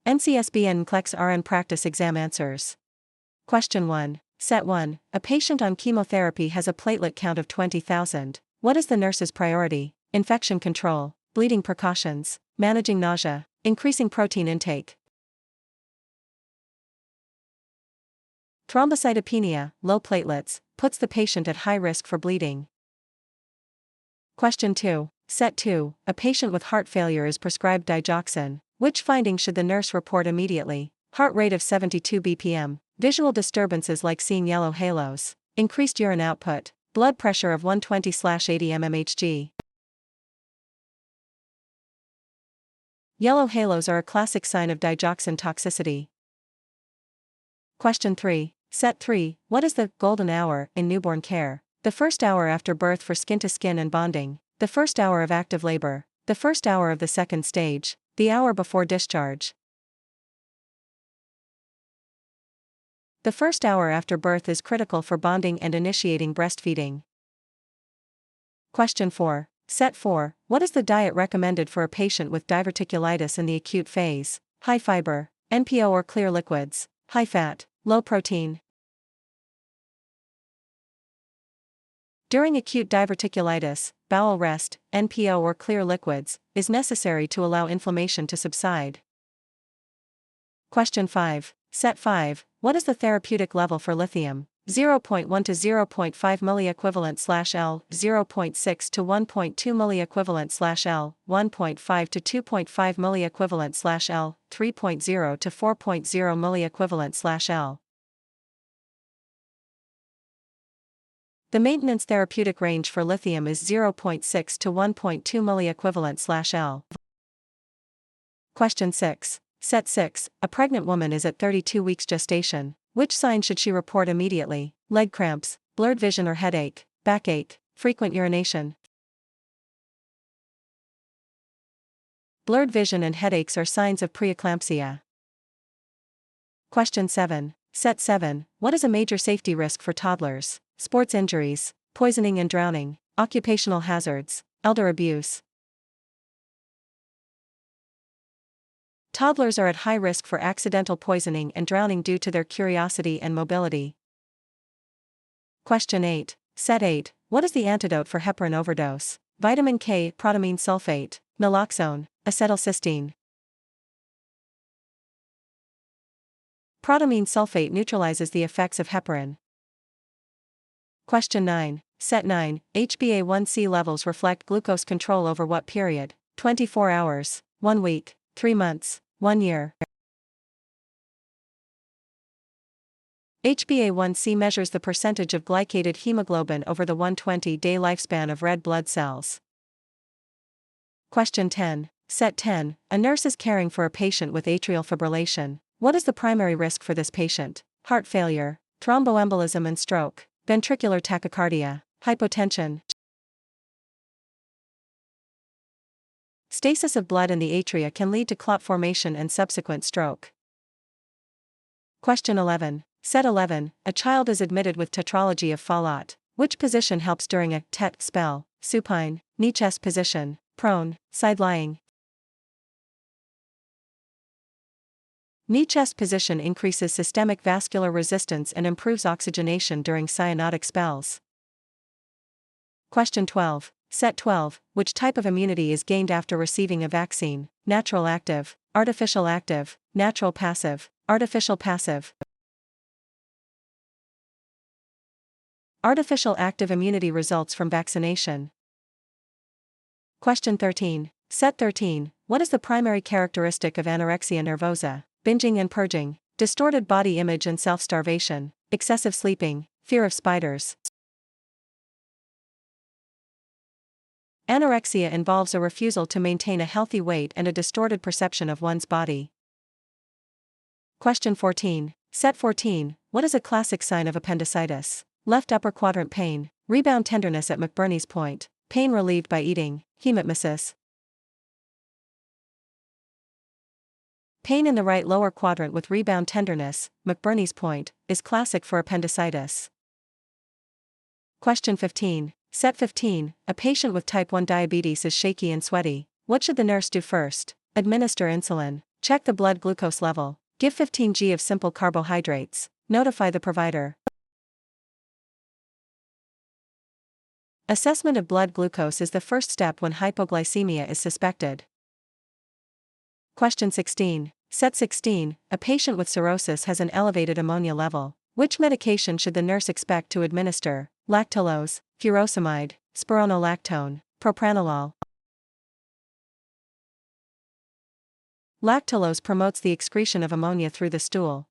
NCSB NCLEX RN practice exam answers. Question 1. Set 1. A patient on chemotherapy has a platelet count of 20,000. What is the nurse's priority? Infection control, bleeding precautions, managing nausea, increasing protein intake. Thrombocytopenia, low platelets, puts the patient at high risk for bleeding. Question 2. Set 2. A patient with heart failure is prescribed digoxin. Which finding should the nurse report immediately? Heart rate of 72 bpm, visual disturbances like seeing yellow halos, increased urine output, blood pressure of 120/80 mmHg. Yellow halos are a classic sign of digoxin toxicity. Question 3. Set 3. What is the golden hour in newborn care? The first hour after birth for skin-to-skin and bonding, the first hour of active labor, the first hour of the second stage, the hour before discharge. The first hour after birth is critical for bonding and initiating breastfeeding. Question 4. Set 4. What is the diet recommended for a patient with diverticulitis in the acute phase? High fiber, NPO or clear liquids, high fat, low protein. During acute diverticulitis, bowel rest, NPO or clear liquids, is necessary to allow inflammation to subside. Question 5. Set 5. What is the therapeutic level for lithium? 0.1 to 0.5 milliequivalent/L, 0.6 to 1.2 milliequivalent/L, 1.5 to 2.5 milliequivalent/L, 3.0 to 4.0 milliequivalent/L. The maintenance therapeutic range for lithium is 0.6 to 1.2 milliequivalent/L. Question 6. Set 6. A pregnant woman is at 32 weeks gestation. Which sign should she report immediately? Leg cramps, blurred vision or headache, backache, frequent urination. Blurred vision and headaches are signs of preeclampsia. Question 7. Set 7. What is a major safety risk for toddlers? Sports injuries, poisoning and drowning, occupational hazards, elder abuse. Toddlers are at high risk for accidental poisoning and drowning due to their curiosity and mobility. Question 8. Set 8. What is the antidote for heparin overdose? Vitamin K, protamine sulfate, naloxone, acetylcysteine. Protamine sulfate neutralizes the effects of heparin. Question 9. Set 9. HbA1c levels reflect glucose control over what period? 24 hours, 1 week, 3 months, 1 year. HbA1c measures the percentage of glycated hemoglobin over the 120-day lifespan of red blood cells. Question 10. Set 10. A nurse is caring for a patient with atrial fibrillation. What is the primary risk for this patient? Heart failure, thromboembolism and stroke, ventricular tachycardia, hypotension. Stasis of blood in the atria can lead to clot formation and subsequent stroke. Question 11. Set 11. A child is admitted with tetralogy of Fallot. Which position helps during a TET spell? Supine, knee chest position, prone, side lying. Knee chest position increases systemic vascular resistance and improves oxygenation during cyanotic spells. Question 12. Set 12. Which type of immunity is gained after receiving a vaccine? Natural active, artificial active, natural passive, artificial passive. Artificial active immunity results from vaccination. Question 13. Set 13. What is the primary characteristic of anorexia nervosa? Binging and purging, distorted body image and self-starvation, excessive sleeping, fear of spiders. Anorexia involves a refusal to maintain a healthy weight and a distorted perception of one's body. Question 14. Set 14. What is a classic sign of appendicitis? Left upper quadrant pain, rebound tenderness at McBurney's point, pain relieved by eating, hematmesis. Pain in the right lower quadrant with rebound tenderness, McBurney's point, is classic for appendicitis. Question 15. Set 15. A patient with type 1 diabetes is shaky and sweaty. What should the nurse do first? Administer insulin, Check the blood glucose level. Give 15 g of simple carbohydrates. Notify the provider. Assessment of blood glucose is the first step when hypoglycemia is suspected. Question 16. Set 16. A patient with cirrhosis has an elevated ammonia level. Which medication should the nurse expect to administer? Lactulose, furosemide, spironolactone, propranolol. Lactulose promotes the excretion of ammonia through the stool.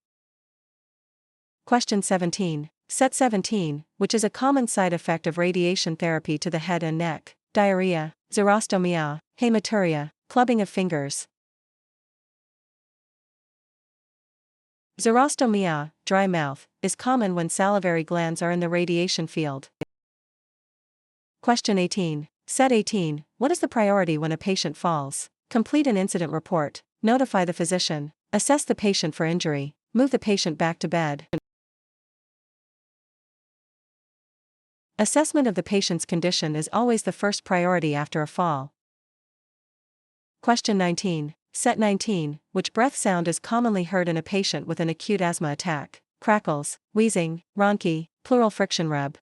Question 17. Set 17, which is a common side effect of radiation therapy to the head and neck: diarrhea, xerostomia, hematuria, clubbing of fingers. Xerostomia, dry mouth, is common when salivary glands are in the radiation field. Question 18. Set 18, what is the priority when a patient falls? Complete an incident report. Notify the physician. Assess the patient for injury. Move the patient back to bed. Assessment of the patient's condition is always the first priority after a fall. Question 19. Set 19, which breath sound is commonly heard in a patient with an acute asthma attack? Crackles, wheezing, rhonchi, pleural friction rub.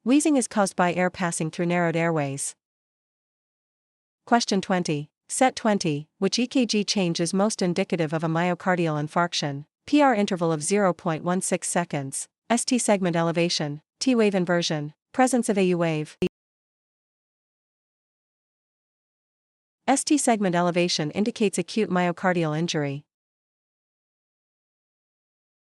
Wheezing is caused by air passing through narrowed airways. Question 20. Set 20, which EKG change is most indicative of a myocardial infarction? PR interval of 0.16 seconds, ST segment elevation, T wave inversion, presence of AU wave. ST segment elevation indicates acute myocardial injury.